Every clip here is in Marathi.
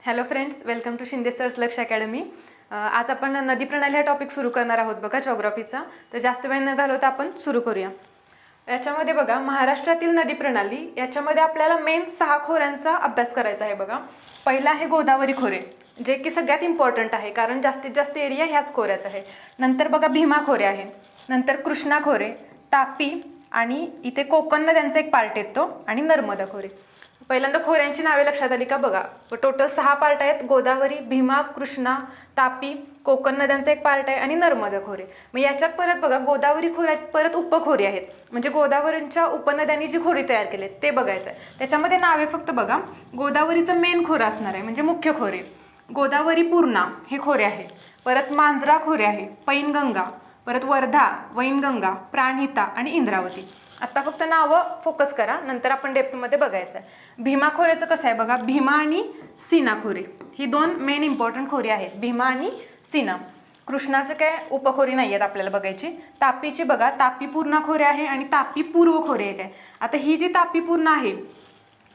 Hello friends, welcome to Shinde sir's Laksh academy. आज आपण नदी प्रणाली हा टॉपिक सुरू करणार आहोत बघा, जॉग्राफीचा. तर जास्त वेळ न घालवता आपण सुरू करूया. याच्यामध्ये बघा, महाराष्ट्रातील नदी प्रणाली याच्यामध्ये आपल्याला मेन 6 खोऱ्यांचा अभ्यास करायचा आहे बघा. पहिला आहे गोदावरी खोरे, जे की सगळ्यात इम्पॉर्टंट आहे कारण जास्तीत जास्त एरिया ह्याच खोऱ्याचा आहे. नंतर बघा भीमा खोरे आहे, नंतर कृष्णा खोरे, तापी आणि इथे कोकण नद्यांचा एक पार्ट येतो आणि नर्मदा खोरे. पहिल्यांदा खोऱ्यांची नावे लक्षात आली का बघा. टोटल 6 पार्ट आहेत: गोदावरी, भीमा, कृष्णा, तापी, कोकण नद्यांचा एक पार्ट आहे आणि नर्मदा खोरे. मग याच्यात परत बघा, गोदावरी खोऱ्यात परत उपखोरी आहेत, म्हणजे गोदावरींच्या उपनद्यांनी जी खोरी तयार केली ते बघायचं आहे. त्याच्यामध्ये नावे फक्त बघा, गोदावरीचं मेन खोरं असणार आहे म्हणजे मुख्य खोरे. गोदावरी पूर्णा हे खोरे आहे, परत मांजरा खोरे आहे, पैनगंगा, परत वर्धा, वैनगंगा, प्राणहिता आणि इंद्रावती. आता फक्त नावं फोकस करा, नंतर आपण डेप्थमध्ये बघायचं आहे. भीमा खोऱ्याचं कसं आहे बघा, भीमा आणि सीना खोरे ही 2 मेन इम्पॉर्टंट खोरी आहेत, भीमा आणि सीना. कृष्णाचं काय उपखोरी नाही आहेत आपल्याला बघायची. तापीची बघा, तापी पूर्णा खोरे आहे आणि तापी पूर्व खोरे एक आहे. आता ही जी तापी पूर्णा आहे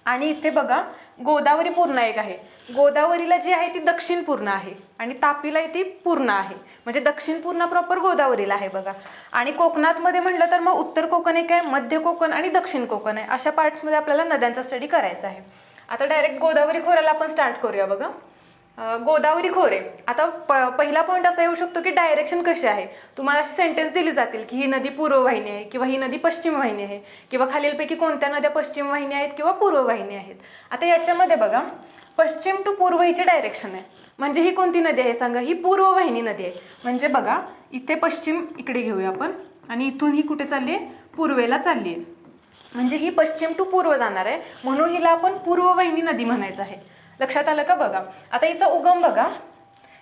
आणि इथे बघा गोदावरी पूर्ण एक आहे. गोदावरीला जी आहे ती दक्षिण पूर्ण आहे आणि तापीला ती पूर्ण आहे, म्हणजे दक्षिण पूर्ण प्रॉपर गोदावरीला आहे बघा. आणि कोकणात मध्ये म्हटलं तर मग उत्तर कोकण एक आहे, मध्य कोकण आणि दक्षिण कोकण आहे. अशा पार्ट्समध्ये आपल्याला नद्यांचा स्टडी करायचा आहे. आता डायरेक्ट गोदावरी खोऱ्याला आपण स्टार्ट करूया बघा. गोदावरी खोरे. आता पहिला पॉईंट असा येऊ शकतो की डायरेक्शन कशी आहे. तुम्हाला अशी सेंटेन्स दिली जातील की ही नदी पूर्व वाहिनी आहे किंवा ही नदी पश्चिम वाहिनी आहे किंवा खालीलपैकी कोणत्या नद्या पश्चिम वाहिनी आहेत किंवा पूर्व वाहिनी आहेत. आता याच्यामध्ये बघा, पश्चिम टू पूर्व हिची डायरेक्शन आहे, म्हणजे ही कोणती नदी आहे सांगा, ही पूर्व वाहिनी नदी आहे. म्हणजे बघा इथे पश्चिम इकडे घेऊया आपण आणि इथून ही कुठे चालली आहे, पूर्वेला चालली आहे, म्हणजे ही पश्चिम टू पूर्व जाणार आहे, म्हणून हिला आपण पूर्व वाहिनी नदी म्हणायचं आहे. लक्षात आलं का बघा. आता हिचा उगम बघा,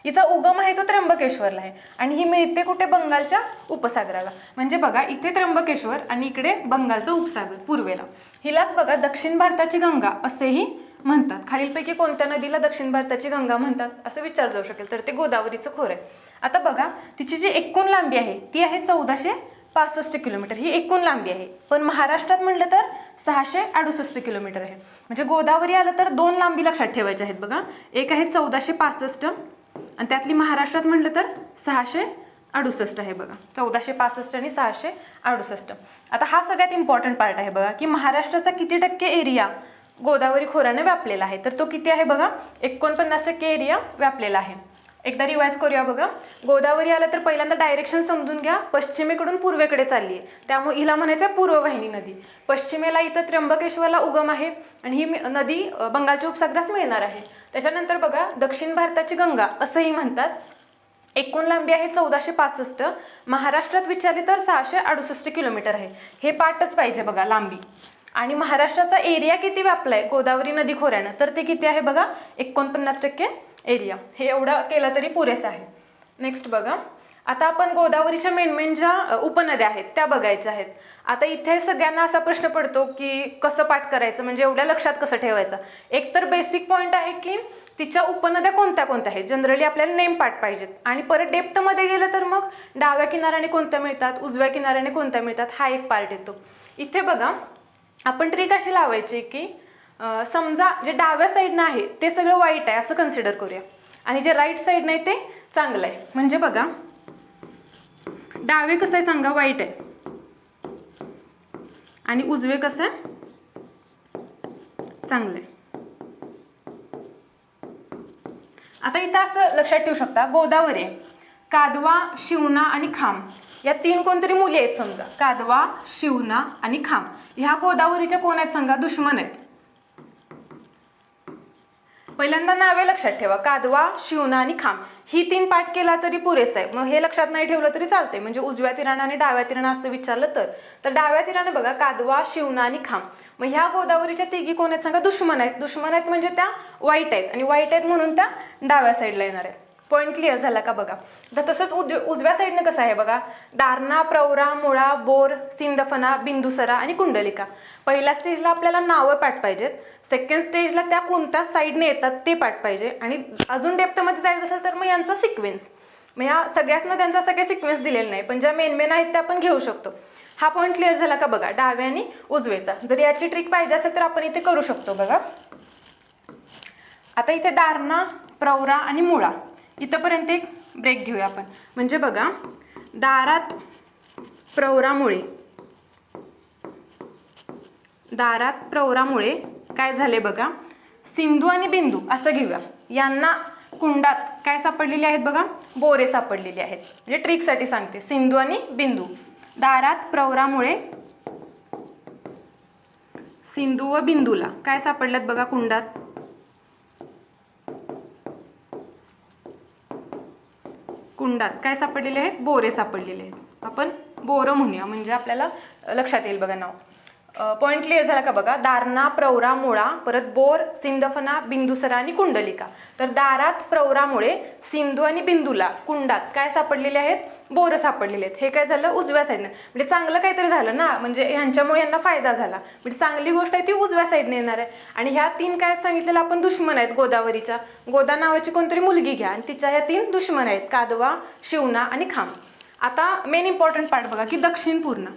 हिचा उगम आहे तो त्र्यंबकेश्वरला आहे आणि ही मिळते कुठे, बंगालच्या उपसागराला. म्हणजे बघा इथे त्र्यंबकेश्वर आणि इकडे बंगालचा उपसागर पूर्वेला. हिलाच बघा दक्षिण भारताची गंगा असेही म्हणतात. खालीलपैकी कोणत्या नदीला दक्षिण भारताची गंगा म्हणतात असं विचारलं जाऊ शकेल, तर ते गोदावरीचं खोरं आहे. आता बघा तिची जी एकूण लांबी आहे ती आहे 1465 किलोमीटर, ही एकूण लांबी आहे. पण महाराष्ट्रात म्हटलं तर 668 किलोमीटर आहे. म्हणजे गोदावरी आलं तर 2 लांबी लक्षात ठेवायच्या आहेत बघा. एक आहे 1465 आणि त्यातली महाराष्ट्रात म्हटलं तर 668 आहे बघा. 1465 आणि 668. आता हा सगळ्यात इम्पॉर्टंट पार्ट आहे बघा, की महाराष्ट्राचा किती टक्के एरिया गोदावरी खोऱ्याने व्यापलेला आहे. तर तो किती आहे बघा, 49% एरिया व्यापलेला आहे. एकदा रिवाइज करूया बघा. गोदावरी आलं तर पहिल्यांदा डायरेक्शन समजून घ्या, पश्चिमेकडून पूर्वेकडे चालली आहे, त्यामुळे हिला म्हणायचं पूर्व वाहिनी नदी. पश्चिमेला इथं त्र्यंबकेश्वरला उगम आहे आणि ही नदी बंगालच्या उपसागरास मिळणार आहे. त्याच्यानंतर बघा दक्षिण भारताची गंगा असंही म्हणतात. एकूण लांबी आहे 1465, महाराष्ट्रात विचारली तर 668 किलोमीटर आहे. हे पार्टच पाहिजे बघा, लांबी. आणि महाराष्ट्राचा एरिया किती व्यापलाय गोदावरी नदी खोऱ्यानं, तर ते किती आहे बघा, 49% एरिया. हे एवढं केलं तरी पुरेसं आहे. नेक्स्ट बघा, आता आपण गोदावरीच्या मेन ज्या उपनद्या आहेत त्या बघायच्या आहेत. आता इथे सगळ्यांना असा प्रश्न पडतो की कसं पाठ करायचं, म्हणजे एवढ्या लक्षात कसं ठेवायचं. एक तर बेसिक पॉईंट आहे की तिच्या उपनद्या कोणत्या कोणत्या आहेत, जनरली आपल्याला नेम पाठ पाहिजेत. आणि परत डेप्थमध्ये गेलं तर मग डाव्या किनाऱ्याने कोणत्या मिळतात, उजव्या किनाऱ्याने कोणत्या मिळतात, हा एक पार्ट येतो. इथे बघा आपण ट्रिक अशी लावायची की समजा जे डाव्या साईडनं आहे ते सगळं वाईट आहे असं कन्सिडर करूया आणि जे राईट साईड नाही ते चांगलं आहे. म्हणजे बघा डावे कसं आहे सांगा, वाईट आहे, आणि उजवे कसं आहे, चांगलं आहे. आता इथं असं लक्षात ठेवू शकता, गोदावरी आहे, कादवा, शिवना आणि खाम या 3 कोणतरी मुली आहेत समजा. कादवा, शिवना आणि खाम ह्या गोदावरीच्या कोण आहेत सांगा, दुश्मन आहेत. पहिल्यांदा नावे लक्षात ठेवा, कादवा, शिवना आणि खाम. ही 3 पाठ केला तरी पुरेसा आहे. मग हे लक्षात नाही ठेवलं तरी चालतंय, म्हणजे उजव्या तीरानं आणि डाव्या तीरानं असं विचारलं तर डाव्या तीरानं बघा कादवा, शिवना आणि खाम. मग ह्या गोदावरीच्या 3 कोण आहेत सांगा, दुश्मन आहेत. दुश्मन आहेत म्हणजे त्या वाईट आहेत आणि वाईट आहेत म्हणून त्या डाव्या साईडला येणार आहेत. पॉईंट क्लिअर झाला का बघा. तर तसंच उजव्या साईडनं कसं आहे बघा, दारणा, प्रवरा, मुळा, बोर, सिंदफना, बिंदुसरा आणि कुंडलिका. पहिल्या स्टेजला आपल्याला नावं पाठ पाहिजेत, सेकंड स्टेजला त्या कोणत्या साईडने येतात ते पाठ पाहिजे, आणि अजून डेप्थमध्ये जायचं असेल तर मग यांचा सिक्वेन्स. मग या सगळ्यासना त्यांचा असं काही सिक्वेन्स दिलेला नाही, पण ज्या मेन आहेत त्या आपण घेऊ शकतो. हा पॉईंट क्लिअर झाला का बघा, डाव्या आणि उजवेचा. जर याची ट्रिक पाहिजे असेल तर आपण इथे करू शकतो बघा. आता इथे दारणा, प्रवरा आणि मुळा इथंपर्यंत एक ब्रेक घेऊया आपण. म्हणजे बघा, दारात प्रवरामुळे काय झाले बघा, सिंधू आणि बिंदू असं घेऊया. यांना कुंडात काय सापडलेले आहेत बघा, बोरे सापडलेले आहेत. म्हणजे ट्रिकसाठी सांगते, सिंधू आणि बिंदू. दारात प्रवरामुळे सिंधू व बिंदूला काय सापडल्यात बघा कुंडात, काय सापडलेले आहेत, बोरे सापडलेले आहेत. आपण बोरं म्हणूया म्हणजे आपल्याला लक्षात येईल बघा नाव. पॉईंट क्लिअर झाला का बघा. दारणा, प्रवरा, मुळा, परत बोर, सिंदफणा, बिंदुसरा आणि कुंडलिका. तर दारात प्रवरामुळे सिंधू आणि बिंदूला कुंडात काय सापडलेले आहेत, बोर सापडलेले आहेत. हे काय झालं, उजव्या साईडने. म्हणजे चांगलं काहीतरी झालं ना, म्हणजे ह्यांच्यामुळे यांना फायदा झाला. म्हणजे चांगली गोष्ट आहे ती उजव्या साईडने येणार आहे. आणि ह्या 3 काय सांगितलेलं आपण, दुश्मन आहेत गोदावरीच्या. गोदा नावाची कोणतरी मुलगी घ्या आणि तिच्या ह्या 3 दुश्मन आहेत, कादवा, शिवना आणि खांब. आता मेन इम्पॉर्टंट पार्ट बघा की दक्षिण पूर्णा.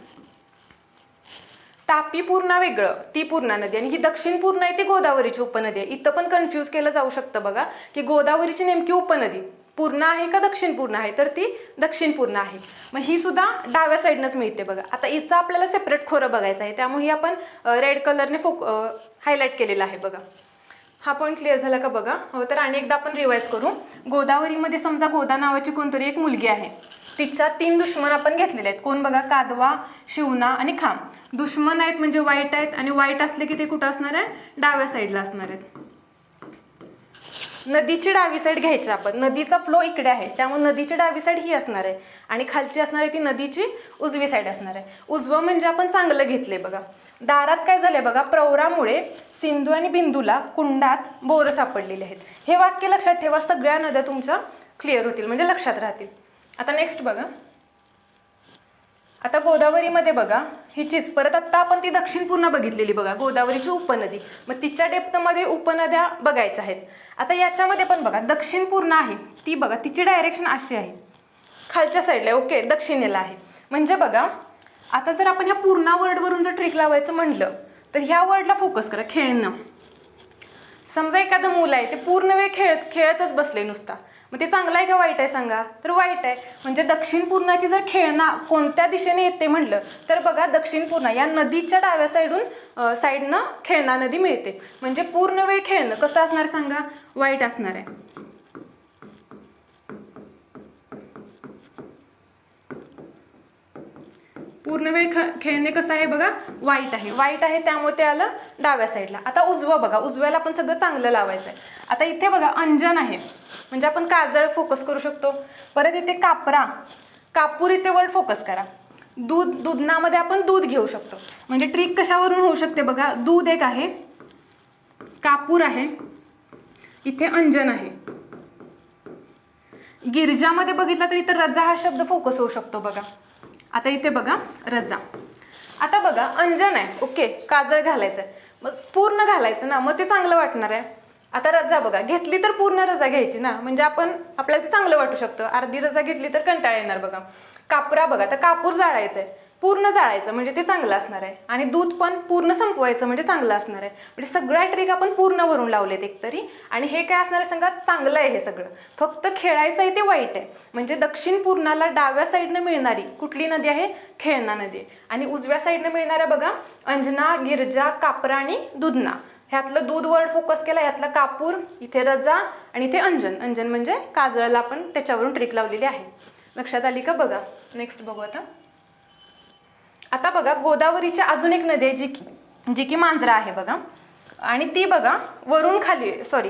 तापी पूर्णा वेगळं, ती पूर्णा नदी, आणि ही दक्षिण पूर्णा आहे ती गोदावरीची उपनदी आहे. इथं पण कन्फ्यूज केलं जाऊ शकतं बघा की गोदावरीची नेमकी उपनदी पूर्णा आहे का दक्षिण पूर्णा आहे, तर ती दक्षिण पूर्णा आहे. मग ही सुद्धा डाव्या साईडनंच मिळते बघा. आता हिचं आपल्याला सेपरेट खोरं बघायचं आहे, त्यामुळे आपण रेड कलरने हायलाइट केलेलं आहे बघा. हा पॉईंट क्लिअर झाला का बघा. हो, तर आणि एकदा आपण रिवाइज करू. गोदावरीमध्ये समजा गोदा नावाची कोणतरी एक मुलगी आहे, तिच्या 3 दुश्मन आपण घेतलेले आहेत. कोण बघा, कादवा, शिवना आणि खांब. दुश्मन आहेत म्हणजे वाईट आहेत, आणि वाईट असले की ते कुठं असणार आहे, डाव्या साईडला असणार आहेत. नदीची डावी साईड घ्यायची आपण. नदीचा फ्लो इकडे आहे, त्यामुळे नदीची डावी साईड ही असणार आहे, आणि खालची असणार आहे ती नदीची उजवी साईड असणार आहे. उजवं म्हणजे आपण चांगलं घेतले बघा. दारात काय झालंय बघा, प्रवरामुळे सिंधू आणि बिंदूला कुंडात बोर सापडलेले आहेत. हे वाक्य लक्षात ठेवा, सगळ्या नद्या तुमच्या क्लिअर होतील, म्हणजे लक्षात राहतील. आता नेक्स्ट बघा. आता गोदावरीमध्ये बघा हिचीच परत आत्ता आपण ती दक्षिण पूर्णा बघितलेली बघा, गोदावरीची उपनदी. मग तिच्या डेप्थमध्ये उपनद्या बघायच्या आहेत. आता याच्यामध्ये पण बघा दक्षिण पूर्णा आहे ती बघा, तिची डायरेक्शन अशी आहे, खालच्या साईडला, ओके, दक्षिणेला आहे. म्हणजे बघा, आता जर आपण ह्या पूर्णा वर्डवरून जर ट्रिक लावायचं म्हणलं तर ह्या वर्डला फोकस करा, खेळणं. समजा एखादं मूल आहे, ते पूर्ण वेळ खेळतच बसले नुसता, मग ते चांगलं आहे का वाईट आहे सांगा, तर वाईट आहे. म्हणजे दक्षिण पूर्णाची जर खेळणं कोणत्या दिशेने येते म्हणलं तर बघा, दक्षिण पूर्णा या नदीच्या डाव्या साईडनं खेळणा नदी मिळते. म्हणजे पूर्ण वेळ खेळणं कसं असणार सांगा, वाईट असणार आहे. पूर्ण वेळ खेळणे कसं आहे बघा, वाईट आहे. वाईट आहे त्यामुळे ते आलं डाव्या साईडला. आता उजवं बघा, उजव्याला आपण सगळं चांगलं लावायचं आहे. आता इथे बघा अंजन आहे, म्हणजे आपण काजळ फोकस करू शकतो. परत इथे कापरा, कापूर, इथे वर्ड फोकस करा. दूध, दुधनामध्ये आपण दूध घेऊ शकतो. म्हणजे ट्रिक कशावरून होऊ शकते बघा, दूध एक आहे, कापूर आहे, इथे अंजन आहे. गिरजामध्ये बघितला तर इथे रजा हा शब्द फोकस होऊ शकतो बघा. आता इथे बघा रजा. आता बघा अंजन आहे, ओके, काजळ घालायचं आहे, मग पूर्ण घालायचं ना, मग ते चांगलं वाटणार आहे. आता रजा बघा, घेतली तर पूर्ण रजा घ्यायची ना, म्हणजे आपल्याला ते चांगलं वाटू शकतं. अर्धी रजा घेतली तर कंटाळा येणार बघा. कापरा बघा, तर कापूर जाळायचं आहे, पूर्ण जाळायचं म्हणजे ते चांगलं असणार आहे. आणि दूध पण पूर्ण संपवायचं म्हणजे चांगलं असणार आहे. म्हणजे सगळ्या ट्रिक आपण पूर्ण वरून लावलेत एकतरी. आणि हे काय असणार आहे सांगा, चांगलं आहे हे सगळं, फक्त खेळायचं आहे ते वाईट आहे. म्हणजे दक्षिण पूर्णाला डाव्या साईडनं मिळणारी कुठली नदी आहे, खेळणा नदी. आणि उजव्या साईडनं मिळणाऱ्या बघा अंजना, गिरजा, कापरा आणि दुधना. ह्यातलं दूध वर्ड फोकस केला, ह्यातला कापूर, इथे रजा आणि इथे अंजन. अंजन म्हणजे काजळला आपण त्याच्यावरून ट्रिक लावलेली आहे. लक्षात आली का बघा. नेक्स्ट बघू आता बघा गोदावरीची अजून एक नदी आहे जी की मांजरा आहे बघा. आणि ती बघा वरून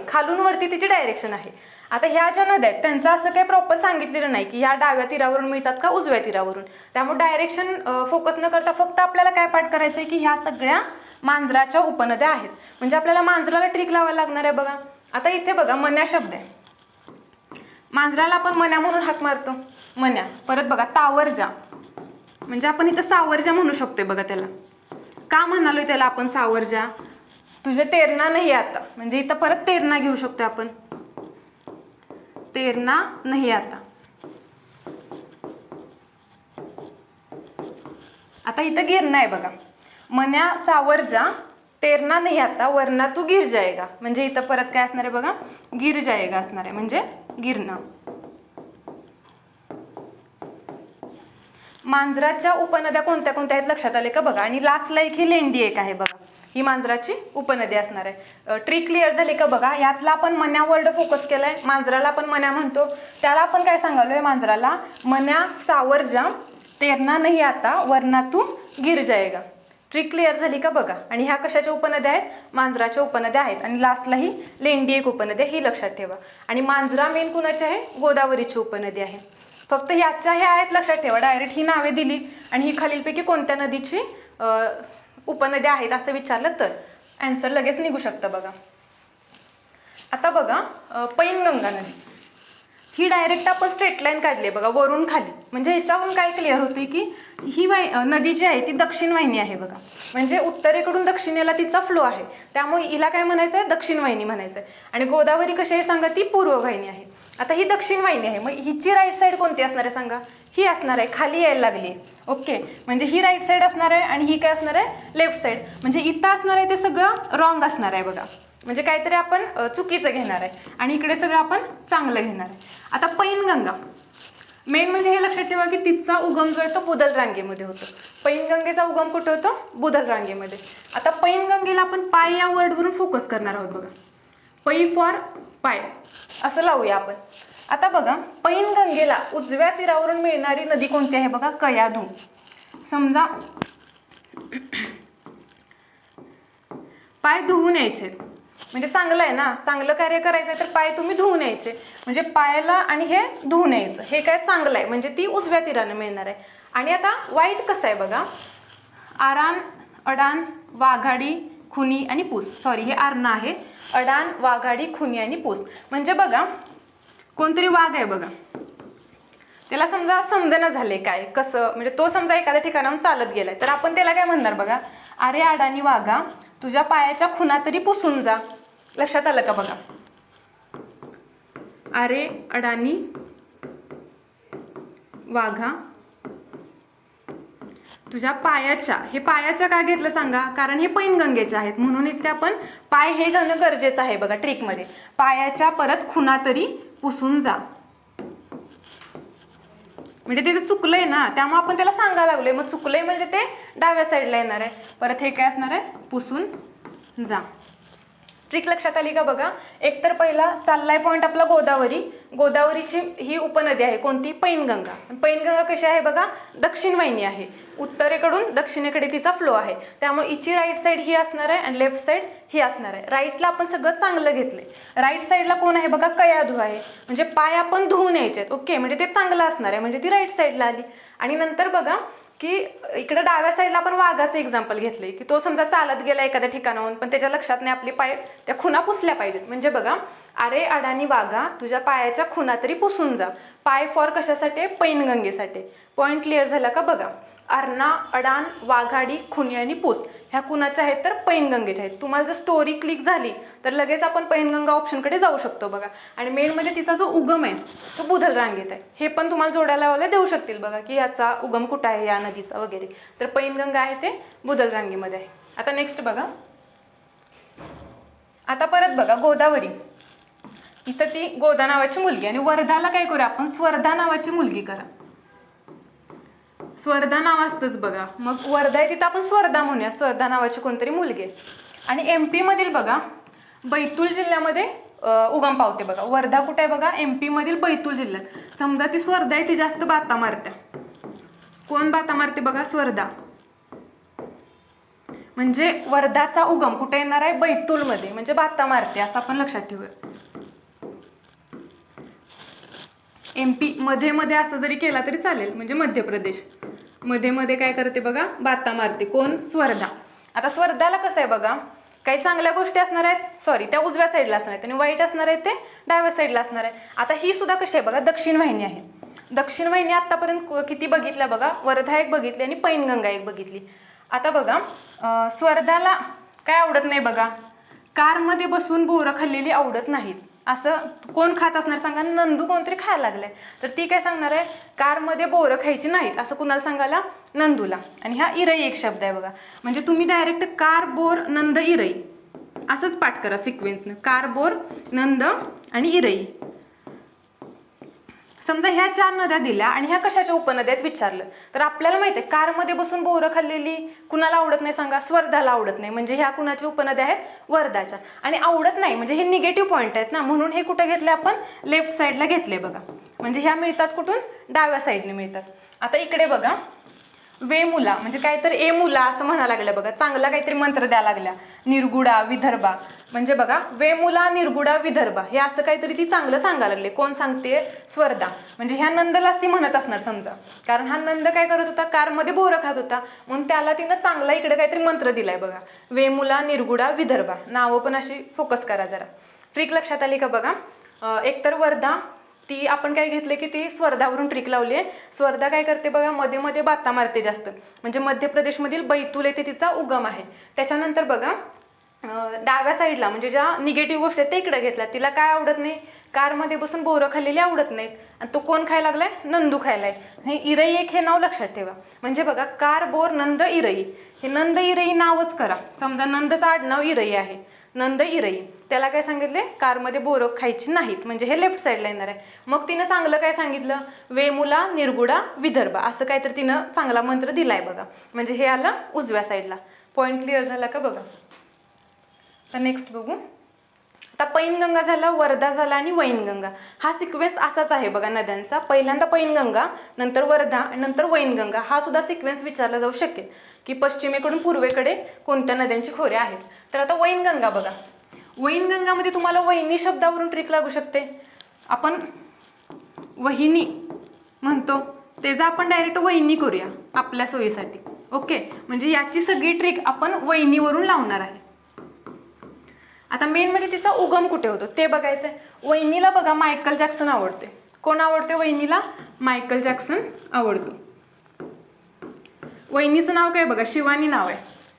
खालून वरती तिची डायरेक्शन आहे. आता ह्या ज्या नद्या आहेत त्यांचं असं काही प्रॉपर सांगितलेलं नाही की ह्या डाव्या तीरावरून मिळतात का उजव्या तीरावरून. त्यामुळे डायरेक्शन फोकस न करता फक्त आपल्याला काय पाठ करायचं आहे की ह्या सगळ्या मांजराच्या उपनद्या आहेत. म्हणजे आपल्याला मांजराला ट्रिक लावायला लागणार आहे बघा. आता इथे बघा मन्या शब्द आहे, मांजराला आपण मन्या म्हणून हाक मारतो, मन्या. परत बघा तावरजा, म्हणजे आपण इथं सावरजा म्हणू शकतोय बघा. त्याला का म्हणालोय त्याला आपण सावरजा, तुझे तेरणा नाही आता, म्हणजे इथं परत तेरणा घेऊ शकतोय आपण, तेरणा नाही आता. आता इथं गिरणा आहे बघा, मन्या, सावरजा, तैरना नहीं आता वरना तू गिर जाएगा. म्हणजे इथं परत काय असणार आहे बघा, गिर जाएगा असणार आहे, म्हणजे गिरणं. मांजराच्या उपनद्या कोणत्या कोणत्या आहेत लक्षात आले का बघा. आणि लास्टला एक ही लेंडी एक आहे बघा, ही मांजराची उपनदी असणार आहे. ट्रिक क्लिअर झाली का बघा. यातला आपण मन्या वर्ड फोकस केलाय. मांजराला आपण मन्या म्हणतो, त्याला आपण काय सांगालोय, मांजराला मन्या सावर जा, तैरना नहीं आता वरना तू गिर जाएगा. ट्रिक क्लिअर झाली का बघा. आणि ह्या कशाच्या उपनद्या आहेत, मांजराच्या उपनद्या आहेत. आणि लास्टला ही लेंडी एक उपनदी ही लक्षात ठेवा. आणि मांजरा मेन कुणाची आहे, गोदावरीची उपनदी आहे. फक्त ह्याच्या ह्या आहेत लक्षात ठेवा. डायरेक्ट ही नावे दिली आणि ही खालीलपैकी कोणत्या नदीची उपनद्या आहेत असं विचारलं तर आन्सर लगेच निघू शकतं बघा. आता बघा पैनगंगा नदी, ही डायरेक्ट आपण स्ट्रेट लाईन काढली आहे बघा वरून खाली. म्हणजे ह्याच्यावरून काय क्लिअर होते की ही नदी जी आहे ती दक्षिण वाहिनी आहे बघा. म्हणजे उत्तरेकडून दक्षिणेला तिचा फ्लो आहे, त्यामुळे हिला काय म्हणायचं आहे, दक्षिण वाहिनी म्हणायचं आहे. आणि गोदावरी कशी आहे सांगा, ती पूर्व वाहिनी आहे. आता ही दक्षिण वाहिनी आहे, मग हिची राईट साईड कोणती असणार आहे सांगा, ही असणार आहे, खाली यायला लागली आहे. ओके, म्हणजे ही राईट साईड असणार आहे आणि ही काय असणार आहे, लेफ्ट साईड. म्हणजे इथं असणार आहे ते सगळं रॉंग असणार आहे बघा. म्हणजे काहीतरी आपण चुकीचं घेणार आहे आणि इकडे सगळं आपण चांगलं घेणार आहे. आता पैनगंगा मेन म्हणजे हे लक्षात ठेवा की तिचा उगम जो आहे तो बुदलरांगेमध्ये होतो. पैनगंगेचा उगम कुठे होतो, बुदलरांगेमध्ये. आता पैनगंगेला आपण पाय या वर्डवरून फोकस करणार आहोत बघा. पै फॉर पाय असं लावूया आपण. आता बघा पैनगंगेला उजव्या तीरावरून मिळणारी नदी कोणती आहे बघा, कयाधू. समजा पाय धुवून यायचे, म्हणजे चांगलं आहे ना, चांगलं कार्य करायचं आहे तर पाय तुम्ही धुवून यायचे. म्हणजे पायाला आणि हे धुवून यायचं, हे काय चांगलं आहे, म्हणजे ती उजव्या तीराने मिळणार आहे. आणि आता वाईट कसं आहे बघा, आरान, अडान, वाघाडी, खुनी आणि पूस. सॉरी, हे आरणा आहे. अडान, वाघाडी, खुनी आणि पूस. म्हणजे बघा कोणतरी वाघ आहे बघा, त्याला समजा समजेना झाले काय कसं, म्हणजे तो समजा एखाद्या ठिकाणाहून चालत गेलाय, तर आपण त्याला काय म्हणणार बघा, अरे अडानी वाघा तुझ्या पायाच्या खुना तरी पुसून जा. लक्षात आलं का बघा, अरे अडानी वाघा तुझ्या पायाच्या, हे पायाच्या का घेतलं सांगा, कारण हे पैनगंगेचे आहेत म्हणून इथे आपण पाय हे घालणं गरजेचं आहे बघा ट्रिकमध्ये. पायाच्या परत खुना तरी पुसून जा, म्हणजे ते चुकलंय ना, त्यामुळे आपण त्याला सांगायला लागलोय. मग चुकलंय म्हणजे ते डाव्या साईडला येणार आहे. परत हे काय असणार आहे, पुसून जा. ट्रिक लक्षात आली का बघा. एकतर पहिला चाललाय पॉईंट आपला गोदावरी. गोदावरीची ही उपनदी आहे कोणती, पैनगंगा. पैनगंगा कशी आहे बघा, दक्षिण वाहिनी आहे. उत्तरेकडून दक्षिणेकडे तिचा फ्लो आहे, त्यामुळे हिची राईट साईड ही असणार आहे आणि लेफ्ट साईड ही असणार आहे. राईटला आपण सगळं चांगलं घेतलंय. राईट साईडला कोण आहे बघा, कयाधू आहे. म्हणजे पाय आपण धुवून यायचे. ओके, म्हणजे ते चांगलं असणार आहे, म्हणजे ती राईट साईडला आली. आणि नंतर बघा की इकडे डाव्या साईडला आपण वाघाचं एक्झाम्पल घेतलंय की तो समजा चालत गेला एखाद्या ठिकाणाहून, पण त्याच्या लक्षात नाही आपले पाय त्या खुना पुसल्या पाहिजेत. म्हणजे बघा, अरे अडानी वाघा तुझ्या पायाच्या खुना तरी पुसून जा. पाय फॉर कशासाठी, पैनगंगेसाठी. पॉईंट क्लिअर झाला का बघा. अरणा, अडान, वाघाडी, खुनी आणि पूस ह्या कुणाच्या आहेत तर पैनगंगेच्या आहेत. तुम्हाला जर स्टोरी क्लिक झाली तर लगेच आपण पैनगंगा ऑप्शनकडे जाऊ शकतो बघा. आणि मेन म्हणजे तिचा जो उगम आहे तो बुदलरांगेत आहे. हे पण तुम्हाला जोड्याला लावले देऊ शकतील बघा की याचा उगम कुठं आहे या नदीचा वगैरे. तर पैनगंगा आहे ते बुदलरांगेमध्ये आहे. आता नेक्स्ट बघा, आता परत बघा गोदावरी. इथं ती गोदा नावाची मुलगी आणि वर्धाला काय करूया आपण, स्वर्धा नावाची मुलगी करा. स्वर्धा नाव असतंच बघा, मग वर्धा आहे तिथं आपण स्वर्धा म्हणूया. स्वर्धा नावाची कोणतरी मुलगी आहे. आणि MP मधील बघा बैतूल जिल्ह्यामध्ये उगम पावते बघा. वर्धा कुठे आहे बघा, MP मधील बैतूल जिल्ह्यात. समजा ती स्वर्धा आहे, ती जास्त बाता मारते. कोण बाता मारते बघा, स्वर्धा. म्हणजे वर्धाचा उगम कुठे येणार आहे, बैतूलमध्ये, म्हणजे बाता मारते असं आपण लक्षात ठेवूया. MP मध्ये मध्ये असं जरी केला तरी चालेल, म्हणजे मध्य प्रदेश मध्ये मध्ये काय करते बघा, बाता मारते. कोण, स्वर्धा. आता स्वर्धाला कसं आहे बघा, काही चांगल्या गोष्टी असणार आहेत, सॉरी त्या उजव्या साईडला असणार आहेत आणि वाईट असणार आहेत ते डाव्या साईडला असणार आहे. आता ही सुद्धा कशी आहे बघा, दक्षिण वाहिनी आहे. दक्षिण वाहिनी आतापर्यंत किती बघितल्या बघा, वर्धा एक बघितली आणि पैनगंगा एक बघितली. आता बघा स्वर्धाला काय आवडत नाही बघा, कारमध्ये बसून बोरं खाल्लेली आवडत नाहीत. असं कोण खात असणार सांगा, नंदू कोणतरी खायला लागलाय. तर ती काय सांगणार आहे, कारमध्ये बोरं खायची नाहीत असं कुणाला सांगायला, नंदूला. आणि हा इरई एक शब्द आहे बघा. म्हणजे तुम्ही डायरेक्ट कार बोर नंद इरई असंच पाठ करा सिक्वेन्सनं, कार बोर नंद आणि इरई. समजा ह्या 4 नद्या दिल्या आणि ह्या कशाच्या उपनद्या आहेत विचारलं, तर आपल्याला माहिती आहे कारमध्ये बसून बोरं खाल्लेली कुणाला आवडत नाही सांगा, स्वर्धाला आवडत नाही. म्हणजे ह्या कुणाच्या उपनद्या आहेत, वर्धाच्या. आणि आवडत नाही म्हणजे हे निगेटिव्ह पॉईंट आहेत ना, म्हणून हे कुठे घेतले आपण, लेफ्ट साईडला घेतले बघा. म्हणजे ह्या मिळतात कुठून, डाव्या साईडने मिळतात. आता इकडे बघा, वेमुला म्हणजे काहीतरी एमुला असं म्हणायला लागलं बघा, चांगला काहीतरी मंत्र द्यायला लागल्या, निर्गुडा विदर्भा. म्हणजे बघा वेमुला निर्गुडा विदर्भा हे असं काहीतरी ती चांगलं सांगायला लागले. कोण सांगते, स्वर्धा. म्हणजे ह्या नंदलाच ती म्हणत असणार समजा, कारण हा नंद काय करत होता, कारमध्ये बोरं खात होता, म्हणून त्याला तिनं चांगला इकडे काहीतरी मंत्र दिलाय बघा, वेमुला निर्गुडा विदर्भा. नावं पण अशी फोकस करा जरा. ट्रिक लक्षात आली का बघा. एकतर वर्धा, ती आपण काय घेतले की ती स्वर्धावरून ट्रिक लावली आहे. स्वर्धा काय करते बघा, मध्ये मध्ये बाता मारते जास्त. म्हणजे मध्य प्रदेशमधील बैतूल येथे तिचा उगम आहे. त्याच्यानंतर बघा डाव्या साईडला म्हणजे ज्या निगेटिव्ह गोष्टी आहेत ते इकडे घेतल्या. तिला काय आवडत नाही, कारमध्ये बसून बोरं खाल्लेली आवडत नाहीत. आणि तो कोण खायला लागलाय, नंदू खायलाय. हे इरई एक हे नाव लक्षात ठेवा. म्हणजे बघा कार बोर नंद इरई, हे नंद इरई नावच करा. समजा नंदचं आडनाव इरई आहे, नंद इरई. त्याला काय सांगितले, कारमध्ये बोरं खायची नाहीत. म्हणजे हे लेफ्ट साईडला येणार आहे. मग तिनं चांगलं काय सांगितलं, वेमुला निर्गुडा विदर्भा असं काहीतरी तिनं चांगला मंत्र दिलाय बघा. म्हणजे हे आलं उजव्या साईडला. पॉईंट क्लिअर झाला का बघा. तर नेक्स्ट बघू. आता पैनगंगा झाला, वर्धा झाला आणि वैनगंगा. हा सिक्वेन्स असाच आहे बघा नद्यांचा. पहिल्यांदा पैनगंगा, नंतर वर्धा आणि नंतर वैनगंगा. हा सुद्धा सिक्वेन्स विचारला जाऊ शकेल की पश्चिमेकडून पूर्वेकडे कोणत्या नद्यांची खोऱ्या आहेत. तर आता वैनगंगा बघा. वैनगंगामध्ये तुम्हाला वहिनी शब्दावरून ट्रिक लागू शकते. आपण वहिनी म्हणतो त्याचा आपण डायरेक्ट वहिनी करूया आपल्या सोयीसाठी. ओके, म्हणजे याची सगळी ट्रिक आपण वहिनीवरून लावणार आहे. आता मेन म्हणजे तिचा उगम कुठे होतो ते बघायचंय. वहिनीला बघा मायकल जॅक्सन आवडते. कोण आवडते वहिनीला, मायकल जॅक्सन आवडतो. वहिनीचं नाव काय बघा, शिवानी नाव आहे.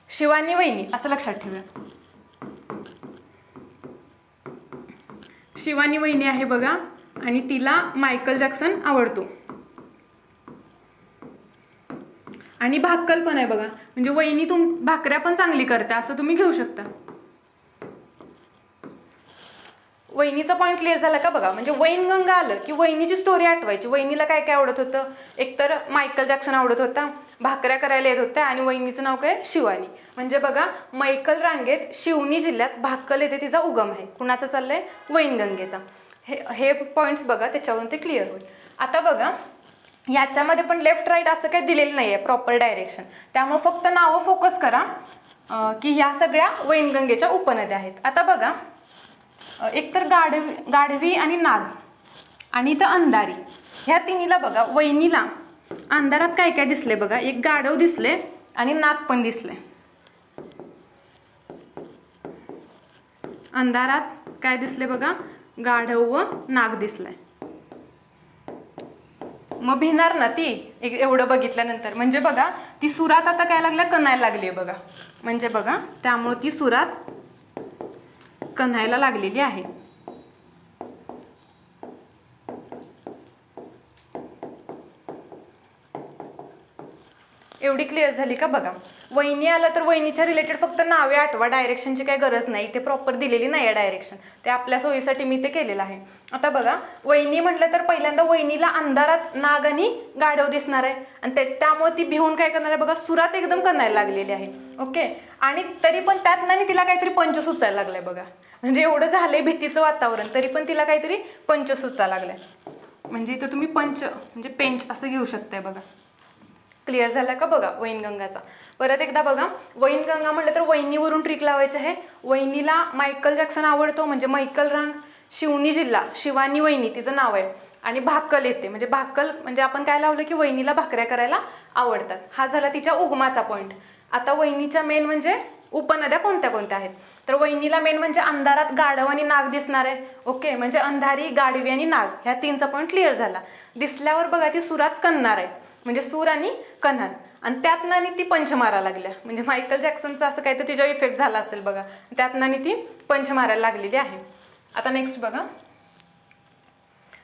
शिवानी वहिनी असं लक्षात ठेवूया. शिवानी वहिनी आहे बघा आणि तिला मायकल जॅक्सन आवडतो. आणि भाकल पण आहे बघा. म्हणजे वहिनी भाकऱ्या पण चांगली करते असं तुम्ही घेऊ शकता. वहिनीचा पॉईंट क्लिअर झाला का बघा. म्हणजे वैनगंगा आलं की वहिनीची स्टोरी आठवायची. वहिनीला काय काय आवडत होतं, एकतर मायकल जॅक्सन आवडत होता, भाकऱ्या करायला येत होत्या आणि वहिनीचं नाव काय, शिवानी. म्हणजे बघा मैकल रांगेत शिवनी जिल्ह्यात भाकल येथे तिचा उगम आहे. कुणाचा चाललंय, वैनगंगेचा. हे पॉईंट्स बघा त्याच्यावरून ते क्लिअर होईल. आता बघा याच्यामध्ये पण लेफ्ट राईट असं काही दिलेलं नाही आहे प्रॉपर डायरेक्शन. त्यामुळे फक्त नावं फोकस करा की ह्या सगळ्या वैनगंगेच्या उपनद्या आहेत. आता बघा एकतर गाढवी आणि नाग आणि इथं अंधारी, ह्या तिन्हीला बघा. वहिनीला अंधारात काय काय दिसले बघा, एक गाढव दिसले आणि नाग पण दिसले. अंधारात काय दिसले बघा, गाढव व नाग दिसलाय. मग भिणार ना ती एवढं बघितल्यानंतर. म्हणजे बघा ती सुरात आता काय लागल्या, कणायला लागली आहे बघा. म्हणजे बघा त्यामुळे ती सुरात कणायला लागलेली आहे. एवढी क्लिअर झाली का बघा. वहिनी आलं तर वहिनीच्या रिलेटेड फक्त नावे आठवा, डायरेक्शनची काही गरज नाही. ते प्रॉपर दिलेली नाही आहे डायरेक्शन, ते आपल्या सोयीसाठी मी ते केलेलं आहे. आता बघा वहिनी म्हटलं तर पहिल्यांदा वहिनीला अंधारात नाग आणि गाढव दिसणार आहे आणि त्यामुळे ती भिवून काय करणार आहे बघा, सुरात एकदम कणायला लागलेली आहे. ओके, आणि तरी पण त्यात नाही तिला काहीतरी पंच सुचायला लागलाय बघा. म्हणजे एवढं झालंय भीतीचं वातावरण तरी पण तिला काहीतरी पंच सुचायला लागलाय. म्हणजे इथं तुम्ही पंच म्हणजे पेंच असं घेऊ शकताय बघा. क्लिअर झाला का बघा वैनगंगाचा. परत एकदा बघा, वैनगंगा म्हटलं तर वहिनीवरून ट्रिक लावायचे आहे. वहिनीला मायकल जॅक्सन आवडतो म्हणजे मैकल रांग, शिवनी जिल्हा शिवानी वहिनी तिचं नाव आहे आणि भाकल येते. म्हणजे भाकल म्हणजे आपण काय लावलं की वहिनीला भाकऱ्या करायला आवडतात. हा झाला तिच्या उगमाचा पॉईंट. आता वहिनीच्या मेन म्हणजे उपनद्या कोणत्या कोणत्या आहेत. तर वहिनीला मेन म्हणजे अंधारात गाढव आणि नाग दिसणार आहे. ओके, म्हणजे अंधारी, गाढवी आणि नाग ह्या तीनचा पॉईंट क्लिअर झाला. दिसल्यावर बघा ती सुरात कणणार आहे म्हणजे सूर आणि कन्हान, आणि त्यातनं आणि ती पंच मारायला लागल्या. म्हणजे मायकल जॅक्सनचं असं काहीतरी तिच्यावर इफेक्ट झाला असेल बघा, त्यातनं आणि ती पंच मारायला लागलेली आहे. आता नेक्स्ट बघा,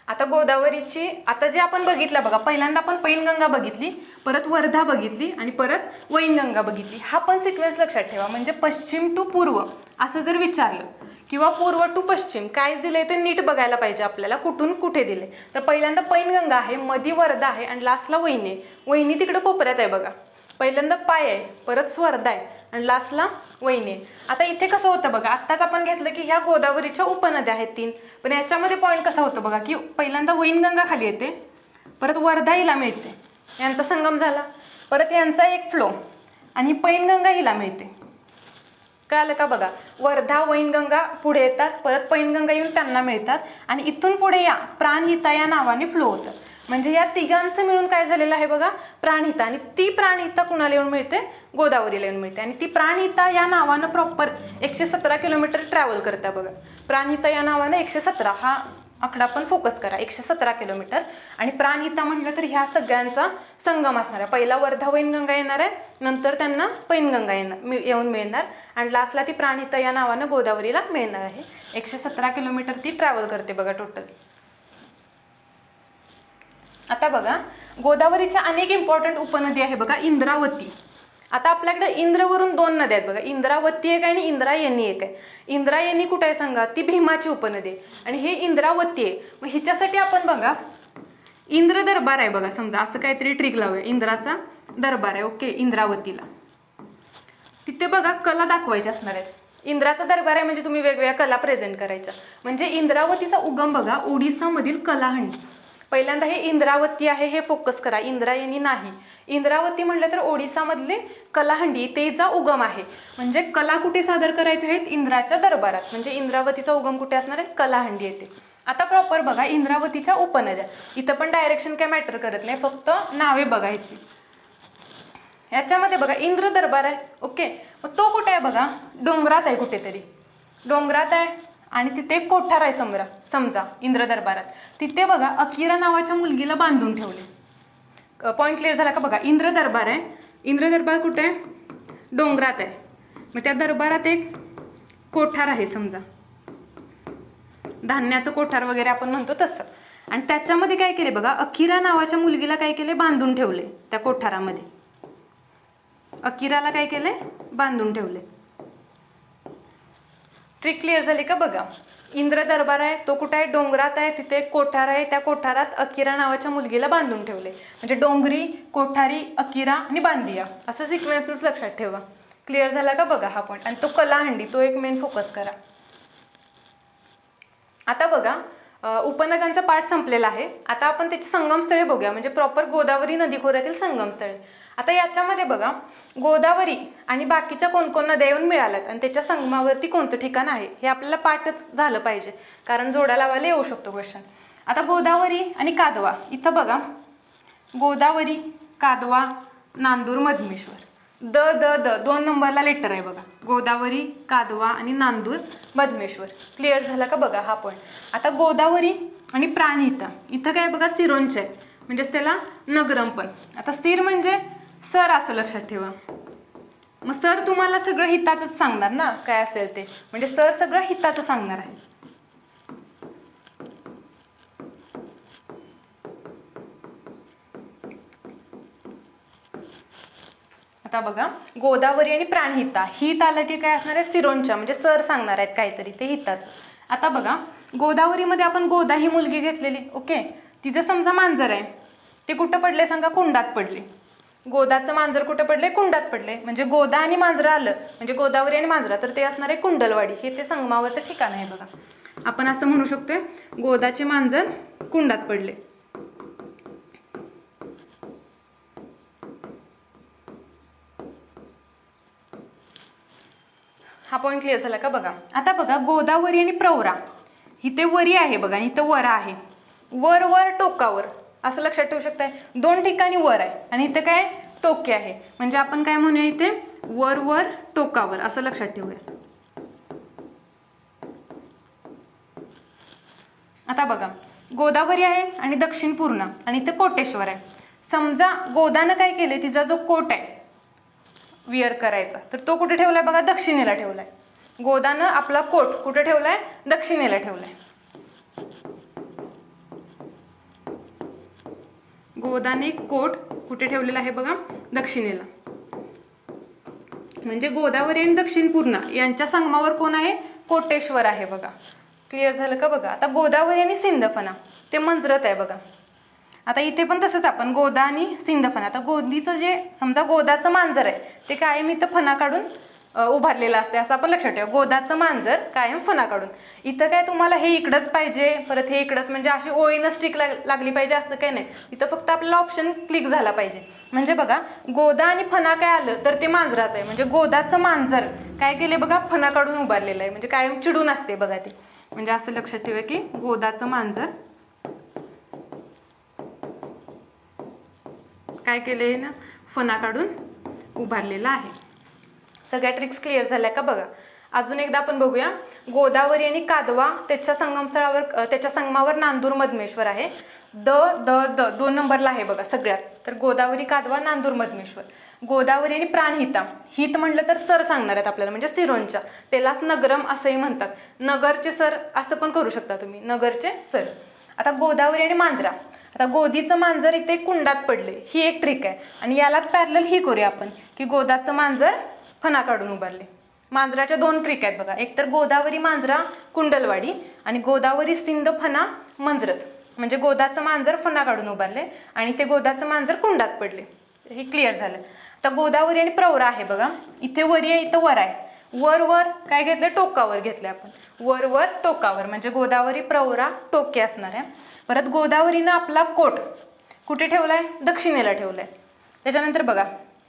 आता गोदावरीची, आता जे आपण बघितलं बघा, पहिल्यांदा आपण पैनगंगा बघितली, परत वर्धा बघितली आणि परत वैनगंगा बघितली. हा पण सिक्वेन्स लक्षात ठेवा. म्हणजे पश्चिम टू पूर्व असं जर विचारलं किंवा पूर्व टू पश्चिम काय दिलंय ते नीट बघायला पाहिजे आपल्याला, कुठून कुठे दिले. तर पहिल्यांदा पैनगंगा आहे, मधी वर्धा आहे आणि लास्टला वैनी आहे. वैनी तिकडे कोपऱ्यात आहे बघा. पहिल्यांदा पाय आहे, परत स्वर्धा आहे आणि लास्टला वैनी आहे. आता इथे कसं होतं बघा, आत्ताच आपण घेतलं की ह्या गोदावरीच्या उपनद्या आहेत 3, पण याच्यामध्ये पॉईंट कसा होतो बघा की पहिल्यांदा वैनगंगा खाली येते, परत वर्धा हिला मिळते, यांचा संगम झाला, परत यांचा एक फ्लो आणि पैनगंगा हिला मिळते. कळलं का बघा, वर्धा वैनगंगा पुढे येतात, परत पैनगंगा येऊन त्यांना मिळतात आणि इथून पुढे या प्राणहिता या नावाने फ्लो होतं. म्हणजे या तिघांचं मिळून काय झालेलं आहे बघा, प्राणहिता. आणि ती प्राणहिता कुणाला येऊन मिळते, गोदावरीला येऊन मिळते. आणि ती प्राणहिता या नावानं प्रॉपर 117 किलोमीटर ट्रॅव्हल करता बघा. प्राणहिता या नावानं 117, हा आकडा पण फोकस करा, 117 किलोमीटर. आणि प्राणहिता म्हटलं तर ह्या सगळ्यांचा संगम असणार आहे. पहिला वर्धा वैनगंगा येणार आहे, नंतर त्यांना पैनगंगा येऊन मिळणार आणि लास्टला ती प्राणहिता या नावानं गोदावरीला मिळणार आहे. 117 किलोमीटर ती ट्रॅव्हल करते बघा टोटल. आता बघा, गोदावरीच्या अनेक इम्पॉर्टंट उपनदी आहे बघा. इंद्रावती, आता आपल्याकडे इंद्रवरून 2 नद्या आहेत बघा, इंद्रावती एक आहे आणि इंद्रायणी एक आहे. इंद्रायणी कुठे आहे सांगा, ती भीमाची उपनदी आहे आणि हे इंद्रावती आहे. मग हिच्यासाठी आपण बघा इंद्र दरबार आहे बघा, समजा असं काहीतरी ट्रिक लावूया, इंद्राचा दरबार आहे ओके इंद्रावतीला. तिथे बघा कला दाखवायच्या असणार आहेत. इंद्राचा दरबार आहे म्हणजे तुम्ही वेगवेगळ्या कला प्रेझेंट करायच्या. म्हणजे इंद्रावतीचा उगम बघा ओडिसामधील कलाहंडी. पहिल्यांदा हे इंद्रावती आहे हे फोकस करा, इंद्रायणी नाही. इंद्रावती म्हटलं तर ओडिसामधले कलाहंडी तेचा उगम आहे. म्हणजे कला कुठे सादर करायच्या आहेत, इंद्राच्या दरबारात. म्हणजे इंद्रावतीचा उगम कुठे असणार आहे, कलाहंडी येते. आता प्रॉपर बघा इंद्रावतीच्या उपनद्या. इथं पण डायरेक्शन काय मॅटर करत नाही, फक्त नावे बघायची. याच्यामध्ये बघा इंद्र दरबार आहे ओके, मग तो कुठे आहे बघा, डोंगरात आहे, कुठेतरी डोंगरात आहे आणि तिथे कोठार आहे समजा इंद्र दरबारात. तिथे बघा अकिरा नावाच्या मुलगीला बांधून ठेवले. पॉईंट क्लिअर झाला का बघा. इंद्र दरबार आहे, इंद्र दरबार कुठे आहे, डोंगरात आहे. मग त्या दरबारात एक कोठार आहे, समजा धान्याचं कोठार वगैरे आपण म्हणतो तसं. आणि त्याच्यामध्ये काय केले बघा, अकिरा नावाच्या मुलगीला काय केले, बांधून ठेवले त्या कोठारामध्ये. अकिराला काय केले, बांधून ठेवले. ट्रिक क्लिअर झाली का बघा. इंद्र दरबार आहे, तो कुठे आहे, डोंगरात आहे. तिथे एक कोठार आहे, त्या कोठारात अकिरा नावाच्या मुलगीला बांधून ठेवले. म्हणजे डोंगरी, कोठारी, अकिरा आणि बांदिया असं सिक्वेन्सच लक्षात ठेवा. क्लिअर झाला का बघा हा पॉईंट. आणि तो कलाहंडी, तो एक मेन फोकस करा. आता बघा उपनद्यांचा पाठ संपलेला आहे. आता आपण त्याची संगमस्थळे बघूया, म्हणजे प्रॉपर गोदावरी नदी खोऱ्यातील संगमस्थळे. आता याच्यामध्ये बघा गोदावरी आणि बाकीच्या कोणकोण नद्या येऊन मिळाल्यात आणि त्याच्या संगमावरती कोणतं ठिकाण आहे हे आपल्याला पाठच झालं पाहिजे, कारण जोड्या लावायला येऊ शकतो क्वेश्चन. आता गोदावरी आणि कादवा, इथं बघा गोदावरी, कादवा, नांदूर, मधमेश्वर. द 2 नंबरला लेटर आहे बघा. गोदावरी, कादवा आणि नांदूर, मधमेश्वर. क्लिअर झाला का बघा हा पॉईंट. आता गोदावरी आणि प्राणहिता, इथं काय बघा सिरोंच आहे, म्हणजेच त्याला नगरम पण. आता स्थिर म्हणजे सर असं लक्षात ठेवा. मग सर तुम्हाला सगळं हिताचंच सांगणार ना, काय असेल ते, म्हणजे सर सगळं हिताचं सांगणार आहे. आता बघा गोदावरी आणि प्राणहिता, हित आलं की काय असणार आहे, सिरोंच्या, म्हणजे सर सांगणार आहेत काहीतरी, ते हिताचं. आता बघा गोदावरीमध्ये आपण गोदा ही मुलगी घेतलेली ओके, तिचं समजा मांजर आहे, ते कुठं पडले सांगा, कुंडात पडले. गोदाचं मांजर कुठं पडले, कुंडात पडले. म्हणजे गोदा आणि मांजरा आलं म्हणजे गोदावरी आणि मांजरा, तर ते असणार आहे कुंडलवाडी. हे ते संगमावरचं ठिकाण आहे बघा. आपण असं म्हणू शकतोय गोदाचे मांजर कुंडात पडले. हा पॉईंट क्लिअर झाला का बघा. आता बघा गोदावरी आणि प्रवरा, इथे वरी आहे बघा, इथं वरा आहे. वर वर टोकावर असं लक्षात ठेवू शकताय. 2 ठिकाणी वर आहे आणि इथं काय टोके आहे, म्हणजे आपण काय म्हणूया इथे वर वर टोकावर असं लक्षात ठेवूया. आता बघा गोदावरी आहे आणि दक्षिण पूर्णा आणि इथे कोटेश्वर आहे. समजा गोदानं काय केले, तिचा जो कोट आहे विअर करायचा, तर तो कुठे ठेवलाय बघा, दक्षिणेला ठेवलाय. गोदानं आपला कोट कुठे ठेवलाय? दक्षिणेला ठेवलाय. गोदाने कोट कुठे ठेवलेला आहे बघा? दक्षिणेला. म्हणजे गोदावरी आणि दक्षिण पूर्णा यांच्या संगमावर कोण आहे? कोटेश्वर आहे बघा. क्लिअर झालं का बघा? आता गोदावरी आणि सिंदफणा ते मंजरत आहे बघा. आता इथे पण तसंच आपण गोदा आणि सिंदफणा. आता गोदीचं जे समजा गोदाचं मांजर आहे ते कायम इथं फणा काढून उभारलेलं असते असं आपण लक्षात ठेवा. गोदाचं मांजर कायम फणा काढून. इथं काय तुम्हाला हे इकडंच पाहिजे परत हे इकडंच म्हणजे अशी ओळीनं स्टिक लागली पाहिजे असं काही नाही. इथं फक्त आपला ऑप्शन क्लिक झाला पाहिजे. म्हणजे बघा गोदा आणि फणा काय आलं तर ते मांजराचं आहे. म्हणजे गोदाचं मांजर काय केले बघा? फणा काढून उभारलेलं आहे. म्हणजे कायम चिडून असते बघा ते. म्हणजे असं लक्षात ठेवा की गोदाचं मांजर काय केलंय ना? फणा काढून उभारलेला आहे. सगळ्या ट्रिक्स क्लिअर झाल्या का बघा? अजून एकदा आपण बघूया. गोदावरी आणि कादवा त्याच्या संगमस्थळावर त्याच्या संगमावर नांदूर मधमेश्वर आहे. द द द 2 नंबरला आहे बघा सगळ्यात. तर गोदावरी कादवा नांदूर मधमेश्वर. गोदावरी आणि प्राणहिता. हित म्हटलं तर सर सांगणार आहेत आपल्याला म्हणजे सिरोंचा. त्यालाच नगरम असंही म्हणतात. नगरचे सर असं पण करू शकता तुम्ही. नगरचे सर. आता गोदावरी आणि मांजरा. आता गोदीचं मांजर इथे कुंडात पडले ही एक ट्रिक आहे. आणि यालाच पॅरलल ही करूया आपण की गोदाचं मांजर फणा काढून उभारले. मांजराच्या 2 ट्रिक आहेत बघा. एक तर गोदावरी मांजरा कुंडलवाडी आणि गोदावरी सिंध फणा मंजरत. म्हणजे गोदाचं मांजर फणा काढून उभारले आणि ते गोदाचं मांजर कुंडात पडले. हे क्लिअर झालं. आता गोदावरी आणि प्रवरा आहे बघा. इथे वरी आहे इथं वर आहे. वर वर काय घेतलं? टोकावर घेतलं आपण. वर वर टोकावर म्हणजे गोदावरी प्रवरा टोके असणार आहे. परत गोदावरीनं आपला कोट कुठे ठेवलाय? दक्षिणेला ठेवलाय. त्याच्यानंतर बघा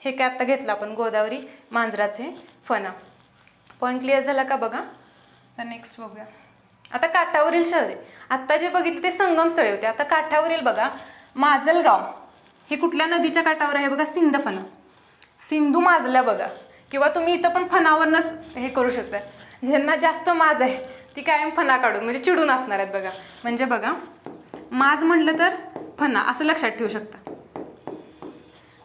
हे काय आता घेतलं आपण गोदावरी मांजराचे फणा. पॉईंट क्लिअर झाला का बघा? तर नेक्स्ट बघूया. आता काठावरील शहरे. आत्ता जे बघितले ते संगमस्थळे होते. आता काठावरील बघा माजलगाव हे कुठल्या नदीच्या काठावर आहे बघा? सिंधफणा. सिंधू माजल्या बघा. किंवा तुम्ही इथं पण फणावरनंच हे करू शकता. ज्यांना जास्त माज आहे ती कायम फणा काढून म्हणजे चिडून असणार आहेत बघा. म्हणजे बघा माज म्हटलं तर फणा असं लक्षात ठेवू शकता.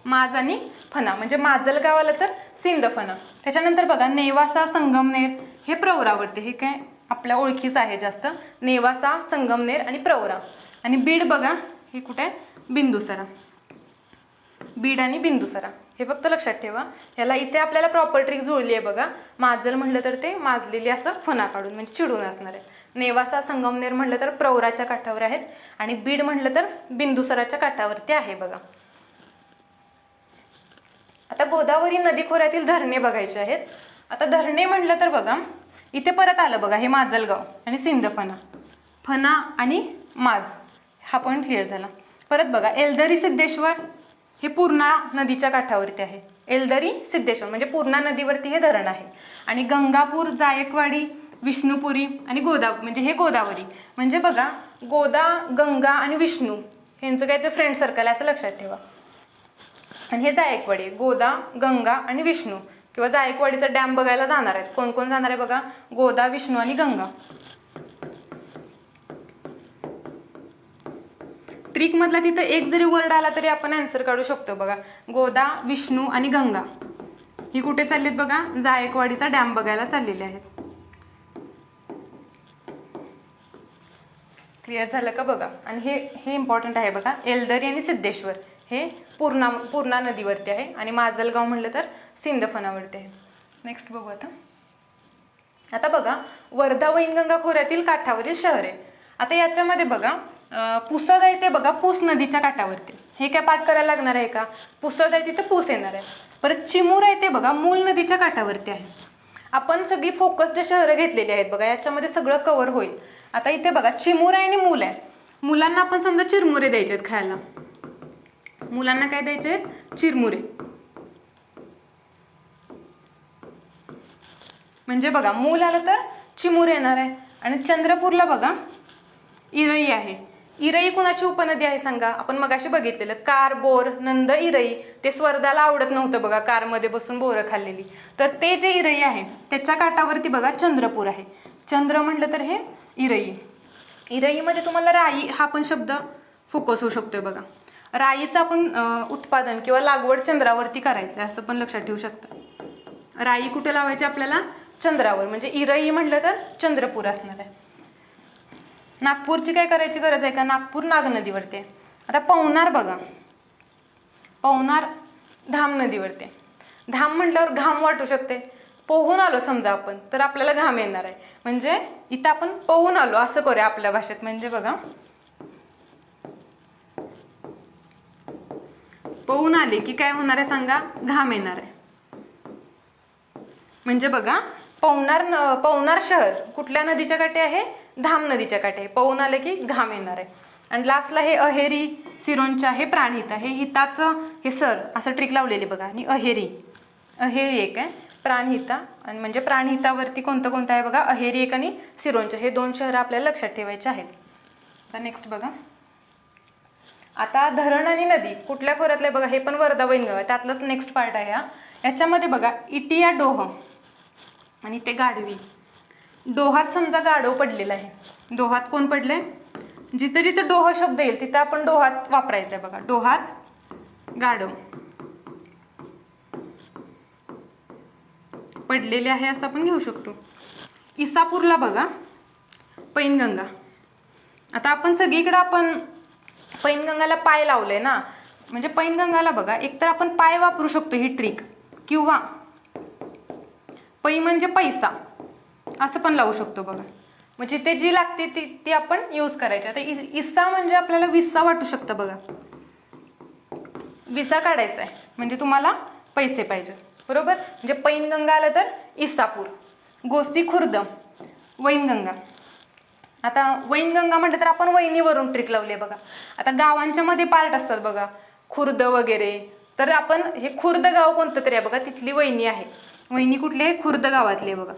माज आणि फणा म्हणजे माजलगाव आलं तर सिंधफणा. त्याच्यानंतर बघा नेवासा संगमनेर हे प्रवरावरती. हे काय आपल्या ओळखीचं आहे जास्त. नेवासा संगमनेर आणि प्रवरा. आणि बीड बघा हे कुठे आहे? बिंदुसरा. बीड आणि बिंदुसरा हे फक्त लक्षात ठेवा. याला इथे आपल्याला प्रॉपर ट्रिक जुळली आहे बघा. माजल म्हटलं तर ते माजलेली असं फणा काढून म्हणजे चिडून असणार आहे. नेवासा संगमनेर म्हटलं तर प्रवराच्या काठावर आहेत आणि बीड म्हटलं तर बिंदुसराच्या काठावरती आहे बघा. आता गोदावरी नदी खोऱ्यातील धरणे बघायचे आहेत. आता धरणे म्हटलं तर बघा इथे परत आलं बघा हे माजलगाव आणि सिंधफणा. फणा आणि माज हा पॉईंट क्लिअर झाला. परत बघा एलदरी सिद्धेश्वर हे पूर्णा नदीच्या काठावरती आहे. एलदरी सिद्धेश्वर म्हणजे पूर्णा नदीवरती हे धरण आहे. आणि गंगापूर जायकवाडी विष्णुपुरी आणि म्हणजे हे गोदावरी. म्हणजे बघा गोदा गंगा आणि विष्णू यांचं काय ते फ्रेंड सर्कल आहे असं लक्षात ठेवा. आणि हे जायकवाडी. गोदा गंगा आणि विष्णू किंवा जायकवाडीचा डॅम बघायला जाणार आहेत. कोण कोण जाणार आहे बघा? गोदा विष्णू आणि गंगा. ट्रिक मधला तिथं एक जरी वर्ड आला तरी आपण आन्सर काढू शकतो बघा. गोदा विष्णू आणि गंगा ही कुठे चाललीत बघा? जायकवाडीचा डॅम बघायला चाललेले आहेत. क्लिअर झालं का बघा? आणि हे इम्पॉर्टंट आहे बघा. एलदरी आणि सिद्धेश्वर हे पूर्णा नदीवरती आहे आणि माजलगाव म्हटलं तर सिंधफणावरती आहे. नेक्स्ट बघू आता बघा वर्धा वैनगंगा खोऱ्यातील काठावरील शहरे. आता याच्यामध्ये बघा पुसद आहे ते बघा पूस नदीच्या काठावरती. हे काय पाठ करायला लागणार आहे का? पुसद आहे तिथे पूस येणार आहे. परत चिमूर आहे ते बघा मूल नदीच्या काठावरती आहे. आपण सगळी फोकस्ड शहरं घेतलेली आहेत बघा. याच्यामध्ये सगळं कव्हर होईल. आता इथे बघा चिमूर आहे आणि मूल आहे. मुलांना आपण समजा चिरमुरे द्यायचे आहेत खायला. मुलांना काय द्यायचे आहेत? चिरमुरे. म्हणजे बघा मूल आलं तर चिमूर येणार आहे. आणि चंद्रपूरला बघा इरई आहे. इरई कुणाची उपनदी आहे सांगा? आपण मगाशी बघितलेलं कार बोर नंद इरई. ते स्वर्धाला आवडत नव्हतं बघा कारमध्ये बसून बोरं खाल्लेली. तर ते जे इरई आहे त्याच्या काठावरती बघा चंद्रपूर आहे. चंद्र म्हटलं तर हे इरई. इरईमध्ये तुम्हाला राई हा पण शब्द फोकस होऊ शकतोय बघा. राईचं आपण उत्पादन किंवा लागवड चंद्रावरती करायचं असं पण लक्षात ठेवू शकता. राई कुठे लावायची आपल्याला? चंद्रावर, म्हणजे इरई म्हटलं तर चंद्रपूर असणार आहे. नागपूरची काय करायची गरज आहे का, नागपूर नाग नदीवरती आहे. आता पवनार बघा, पवनार धाम नदीवरती आहे. धाम म्हटल्यावर घाम वाटू शकते. पोहून आलो समजा आपण तर आपल्याला घाम येणार आहे, म्हणजे इथं आपण पोहून आलो असं करूया आपल्या भाषेत. म्हणजे बघा, पोहून आले की काय होणार आहे सांगा, घाम येणार आहे. म्हणजे बघा, पवनार शहर कुठल्या नदीच्या काठी आहे, धाम नदीच्या काठी आहे. पोहून आले की घाम येणार आहे. आणि लास्टला हे अहेरी, सिरोंचा, हे प्राणहिता, हे हिताचं हे सर असं ट्रिक लावलेली बघा. आणि अहेरी एक आहे, प्राणहिता, आणि म्हणजे प्राणहितावरती कोणतं कोणतं आहे बघा, अहेरी एक आणि सिरोंचा, हे 2 शहरं आपल्याला लक्षात ठेवायचे आहेत. आता नेक्स्ट बघा, आता धरण आणि नदी कुठल्या खोऱ्यातलं आहे बघा, हे पण वर्धा वैनगंगा आहे, त्यातलंच नेक्स्ट पार्ट आहे हा. याच्यामध्ये बघा, इटिया डोह आणि ते गाढवी. डोहात समजा गाढव पडलेलं आहे. डोहात कोण पडलंय, जिथं जिथं डोह शब्द येईल तिथं आपण डोहात वापरायचं आहे बघा. डोहात गाढव पडलेले आहे असं आपण घेऊ शकतो. इसापूरला बघा, पैनगंगा. आता आपण सगळीकडे आपण पैनगंगाला पाय लावले ना, म्हणजे पैनगंगाला बघा, एकतर आपण पाय वापरू शकतो ही ट्रिक, किंवा पै म्हणजे पैसा असं पण लावू शकतो बघा. म्हणजे ते जी लागते ती आपण यूज करायची. आता इसा म्हणजे आपल्याला विसा वाटू शकतं बघा. विसा काढायचा आहे म्हणजे तुम्हाला पैसे पाहिजेत, बरोबर. म्हणजे पैनगंगा आलं तर इसापूर. गोसी खुर्द, वैनगंगा. आता वैनगंगा म्हटलं तर आपण वैनीवरून ट्रिक लावली बघा. आता गावांच्या मध्ये पार्ट असतात बघा, खुर्द वगैरे, तर आपण हे खुर्द गाव कोणतं तरी आहे बघा, तिथली वैनी आहे. वैनी कुठली आहे, खुर्द गावातली आहे बघा.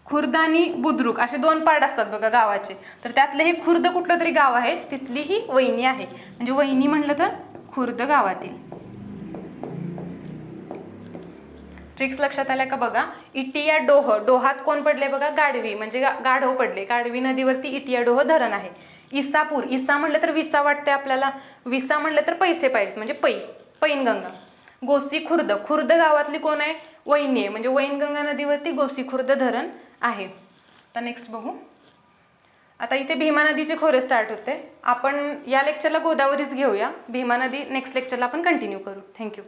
खुर्द आणि बुद्रुक असे 2 पार्ट असतात बघा गावाचे, तर त्यातलं हे खुर्द कुठलं तरी गाव आहे, तिथली ही वैनी आहे. म्हणजे वैनी म्हटलं तर खुर्द गावातील. ट्रिक्स लक्षात आल्या का बघा. इटिया डोह, डोहात कोण पडले बघा, गाढवी, म्हणजे गाढव पडले. गाढवी नदीवरती इटिया डोह धरण आहे. इसापूर, इसा म्हटलं तर विसा वाटते आपल्याला, विसा म्हटलं तर पैसे पाहिजेत, म्हणजे पैनगंगा. गोसी खुर्द, खुर्द गावातली कोण आहे, वैनी आहे, म्हणजे वैनगंगा नदीवरती गोसी खुर्द धरण आहे. आता नेक्स्ट बघू. आता इथे भीमा नदीचे खोरे स्टार्ट होते. आपण या लेक्चरला गोदावरीच घेऊया. भीमा नदी नेक्स्ट लेक्चरला आपण कंटिन्यू करू. थँक्यू.